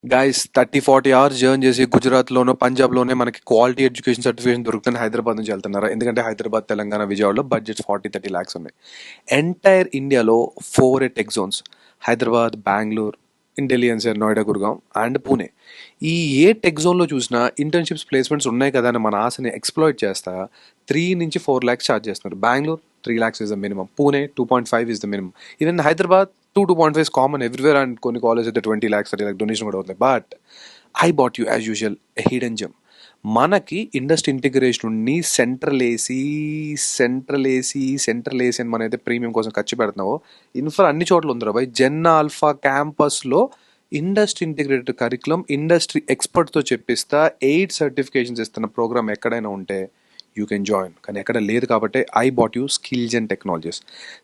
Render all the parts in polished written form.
Guys 30-40 hours జర్న్ చేసి గుజరాత్లోనో పంజాబ్లోనే మనకి quality education certification దొరుకుతుంది. హైదరాబాద్ నుంచి వెళ్తున్నారా? ఎందుకంటే హైదరాబాద్, తెలంగాణ, విజయవాడలో బడ్జెట్స్ 40-30 lakhs ఉన్నాయి. ఎంటైర్ ఇండియాలో 4 tech zones: Hyderabad, Bengaluru, in Delhi NCR, Noida, Gurgaon and Pune. ఈ ఏ టెక్ జోన్లో చూసినా ఇంటర్న్షిప్స్, ప్లేస్మెంట్స్ ఉన్నాయి కదా అని మన ఆశని ఎక్స్ప్లాయిట్ చేస్తా 3 నుంచి 4 lakhs ఛార్జ్ చేస్తున్నారు. Bengaluru 3 lakhs is the minimum. Pune 2.5 is the minimum. Even Hyderabad 2.5 is common everywhere, and కొన్ని కాలేజ్ అయితే 20 lakhs 30 lakhs డొనేషన్ కూడా అవుతుంది. But I bought you as usual a hidden gem. మనకి ఇండస్ట్రీ ఇంటిగ్రేషన్ ఉండి central AC అని మనైతే premium కోసం ఖర్చు పెడుతున్నావో, infra అన్ని చోట్ల ఉందిరా బై. జెన్ ఆల్ఫా క్యాంపస్లో ఇండస్ట్రీ ఇంటిగ్రేటెడ్ కరికులం ఇండస్ట్రీ ఎక్స్పర్ట్తో చెప్పిస్తా 8 సర్టిఫికేషన్స్ ఇస్తున్న ప్రోగ్రామ్ ఎక్కడైనా ఉంటే యూ కెన్ జాయిన్. కానీ ఎక్కడ లేదు కాబట్టి I bought you skill gen technologies.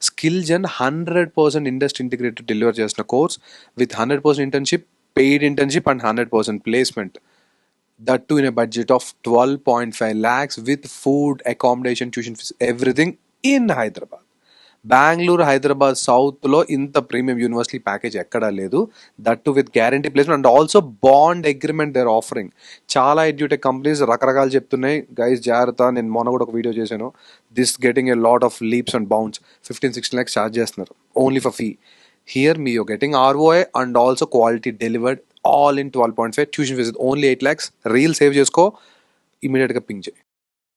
Skill gen 100% industry integrated deliver చేసిన course with 100% internship, paid internship and 100% placement. That too in a budget of 12.5 lakhs with food, accommodation, tuition fees, everything in Hyderabad. Bengaluru, Hyderabad సౌత్లో ఇంత premium university package ఎక్కడా లేదు. That too with guarantee placement and also bond agreement there offering. చాలా edutech companies రకరకాలు చెప్తున్నాయి, guys జాగ్రత్త. నేను మొన్న కూడా ఒక వీడియో చేశాను. This getting a lot of leaps and bounce. 15-16 lakhs charge చేస్తున్నారు only for fee. Here me your getting ROI and also quality delivered all in 12.5. Tuition fees only 8 lakhs. Reel save చేసుకో, ఇమీడియట్గా ping చేయి.